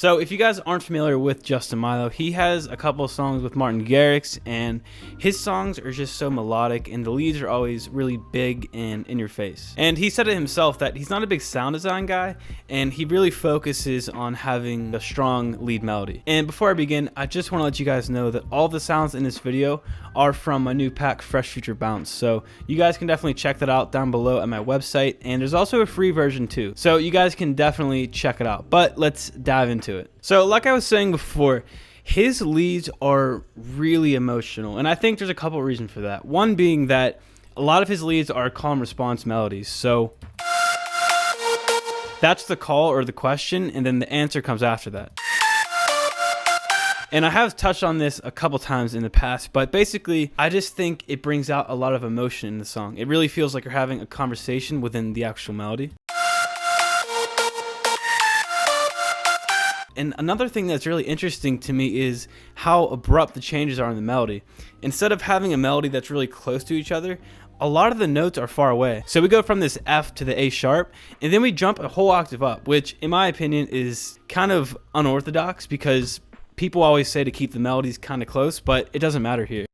So if you guys aren't familiar with Justin Mylo, he has a couple of songs with Martin Garrix, and his songs are just so melodic, and the leads are always really big and in your face. And he said it himself that he's not a big sound design guy, and he really focuses on having a strong lead melody. And before I begin, I just want to let you guys know that all the sounds in this video are from my new pack, Fresh Future Bounce. So you guys can definitely check that out down below at my website, and there's also a free version too. So you guys can definitely check it out, but let's dive into it. So like I was saying before, his leads are really emotional, and I think there's a couple reasons for that. One being that a lot of his leads are call and response melodies. So that's the call or the question, and then the answer comes after that. And I have touched on this a couple times in the past, but basically, I just think it brings out a lot of emotion in the song. It really feels like you're having a conversation within the actual melody. And another thing that's really interesting to me is how abrupt the changes are in the melody. Instead of having a melody that's really close to each other, a lot of the notes are far away. So we go from this F to the A sharp, and then we jump a whole octave up, which in my opinion is kind of unorthodox because people always say to keep the melodies kind of close, but it doesn't matter here.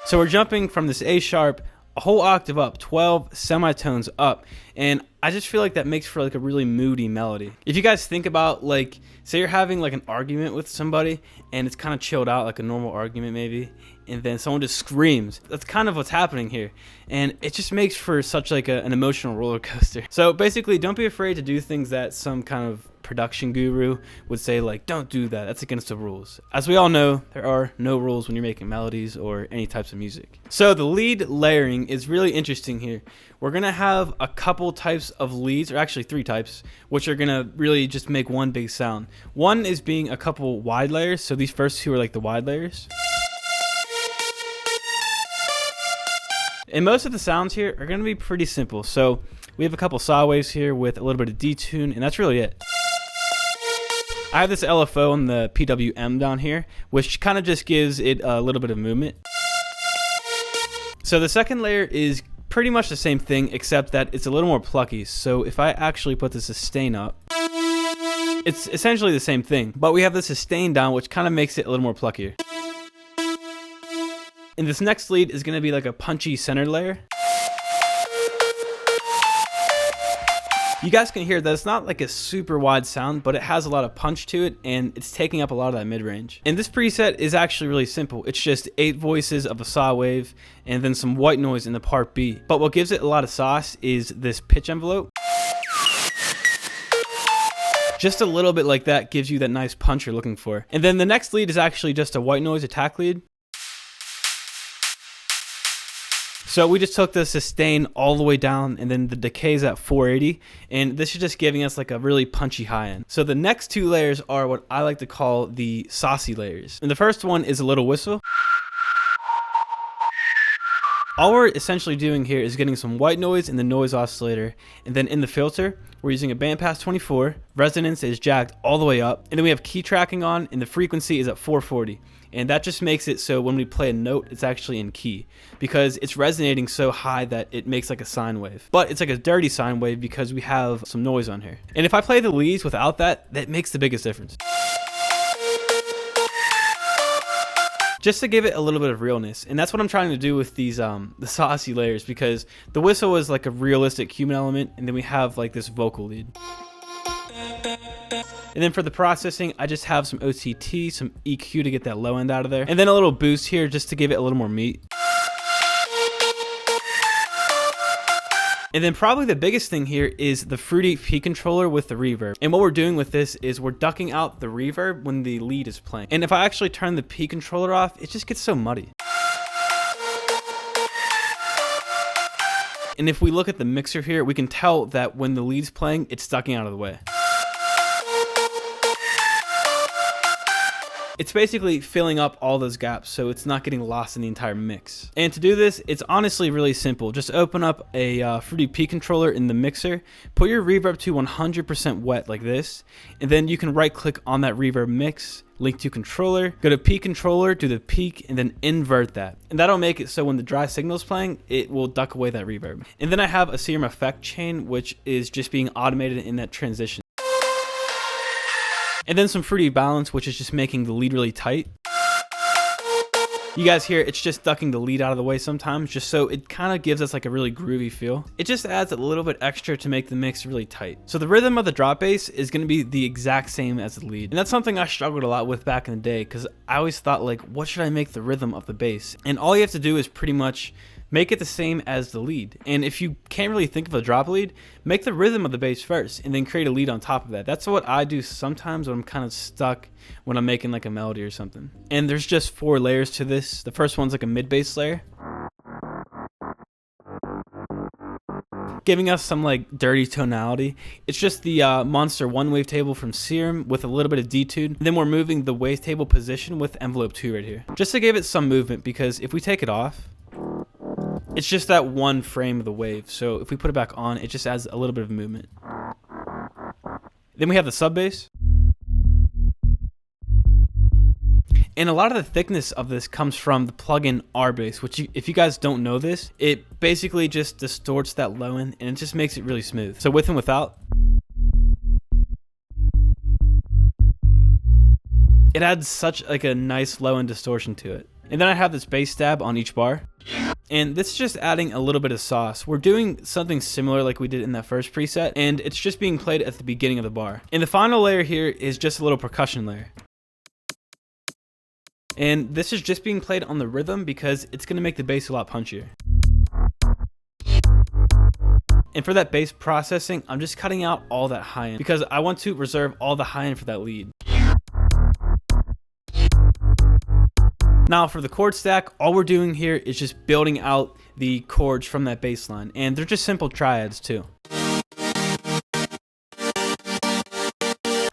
So we're jumping from this A sharp a whole octave up, 12 semitones up, and I just feel like that makes for like a really moody melody. If you guys think about, like, say you're having like an argument with somebody and it's kind of chilled out, like a normal argument maybe, and then someone just screams. That's kind of what's happening here, and it just makes for such like an emotional roller coaster. So basically, don't be afraid to do things that some kind of production guru would say, like, don't do that, that's against the rules. As we all know, there are no rules when you're making melodies or any types of music. So the lead layering is really interesting here. We're gonna have a couple types of leads, or actually 3 types, which are gonna really just make one big sound. One is being a couple wide layers, so these first 2 are like the wide layers. And most of the sounds here are gonna be pretty simple. So we have a couple saw waves here with a little bit of detune, and that's really it. I have this LFO on the PWM down here, which kind of just gives it a little bit of movement. So the second layer is pretty much the same thing, except that it's a little more plucky. So if I actually put the sustain up, it's essentially the same thing, but we have the sustain down, which kind of makes it a little more pluckier. And this next lead is going to be like a punchy center layer. You guys can hear that it's not like a super wide sound, but it has a lot of punch to it, and it's taking up a lot of that mid-range. And this preset is actually really simple. It's just 8 voices of a saw wave and then some white noise in the part B. But what gives it a lot of sauce is this pitch envelope. Just a little bit like that gives you that nice punch you're looking for. And then the next lead is actually just a white noise attack lead. So we just took the sustain all the way down, and then the decay is at 480, and this is just giving us like a really punchy high end. So the next 2 layers are what I like to call the saucy layers. And the first one is a little whistle. All we're essentially doing here is getting some white noise in the noise oscillator, and then in the filter, we're using a bandpass 24, resonance is jacked all the way up, and then we have key tracking on, and the frequency is at 440. And that just makes it so when we play a note, it's actually in key, because it's resonating so high that it makes like a sine wave. But it's like a dirty sine wave because we have some noise on here. And if I play the leads without that, that makes the biggest difference. Just to give it a little bit of realness. And that's what I'm trying to do with these the saucy layers, because the whistle is like a realistic human element, and then we have like this vocal lead. And then for the processing, I just have some OTT, some EQ to get that low end out of there, and then a little boost here just to give it a little more meat. And then probably the biggest thing here is the fruity P controller with the reverb. And what we're doing with this is we're ducking out the reverb when the lead is playing. And if I actually turn the P controller off, it just gets so muddy. And if we look at the mixer here, we can tell that when the lead's playing, it's ducking out of the way. It's basically filling up all those gaps so it's not getting lost in the entire mix. And to do this, it's honestly really simple. Just open up a Fruity P controller in the mixer, put your reverb to 100% wet like this, and then you can right click on that reverb mix, link to controller, go to P controller, do the peak, and then invert that. And that'll make it so when the dry signal is playing, it will duck away that reverb. And then I have a serum effect chain, which is just being automated in that transition. And then some fruity balance, which is just making the lead really tight. You guys hear it's just ducking the lead out of the way sometimes, just so it kind of gives us like a really groovy feel. It just adds a little bit extra to make the mix really tight. So the rhythm of the drop bass is going to be the exact same as the lead. And that's something I struggled a lot with back in the day, because I always thought like, what should I make the rhythm of the bass? And all you have to do is pretty much make it the same as the lead. And if you can't really think of a drop lead, make the rhythm of the bass first and then create a lead on top of that. That's what I do sometimes when I'm kind of stuck when I'm making like a melody or something. And there's just 4 layers to this. The first one's like a mid bass layer, giving us some like dirty tonality. It's just the Monster 1 wavetable from Serum with a little bit of detude. Then we're moving the wavetable position with envelope 2 right here, just to give it some movement, because if we take it off, it's just that one frame of the wave. So if we put it back on, it just adds a little bit of movement. Then we have the sub bass. And a lot of the thickness of this comes from the plugin R-Bass, which if you guys don't know this, it basically just distorts that low end and it just makes it really smooth. So with and without, it adds such like a nice low end distortion to it. And then I have this bass stab on each bar. And this is just adding a little bit of sauce. We're doing something similar like we did in that first preset, and it's just being played at the beginning of the bar. And the final layer here is just a little percussion layer. And this is just being played on the rhythm because it's going to make the bass a lot punchier. And for that bass processing, I'm just cutting out all that high end because I want to reserve all the high end for that lead. Now for the chord stack, all we're doing here is just building out the chords from that bass line, and they're just simple triads too.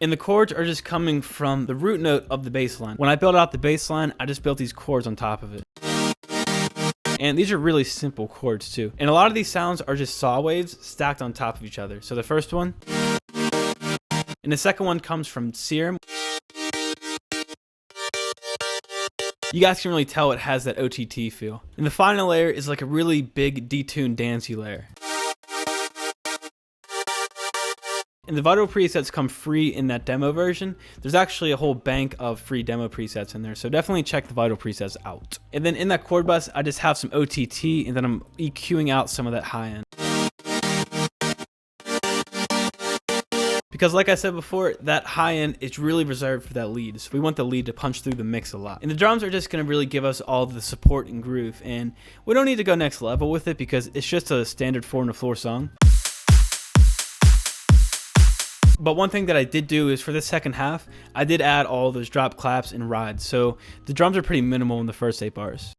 And the chords are just coming from the root note of the bass line. When I built out the bass line, I just built these chords on top of it. And these are really simple chords too. And a lot of these sounds are just saw waves stacked on top of each other. So the first one, and the second one comes from Serum. You guys can really tell it has that OTT feel. And the final layer is like a really big detuned dancey layer. And the Vital presets come free in that demo version. There's actually a whole bank of free demo presets in there, so definitely check the Vital presets out. And then in that chord bus, I just have some OTT, and then I'm EQing out some of that high end. Because like I said before, that high end is really reserved for that lead. So we want the lead to punch through the mix a lot. And the drums are just going to really give us all the support and groove. And we don't need to go next level with it because it's just a standard 4 on the floor song. But one thing that I did do is for the second half, I did add all those drop claps and rides. So the drums are pretty minimal in the first 8 bars.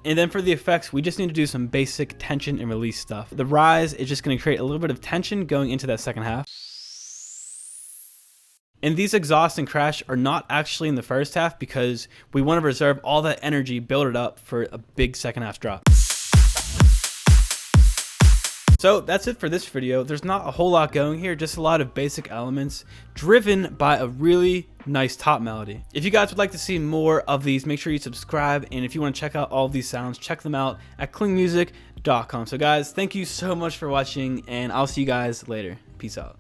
And then for the effects, we just need to do some basic tension and release stuff. The rise is just going to create a little bit of tension going into that second half. And these exhaust and crash are not actually in the first half because we want to reserve all that energy, build it up for a big second half drop. So that's it for this video. There's not a whole lot going here, just a lot of basic elements driven by a really nice top melody. If you guys would like to see more of these, make sure you subscribe. And if you want to check out all of these sounds, check them out at klingmusic.com. So guys, thank you so much for watching, and I'll see you guys later. Peace out.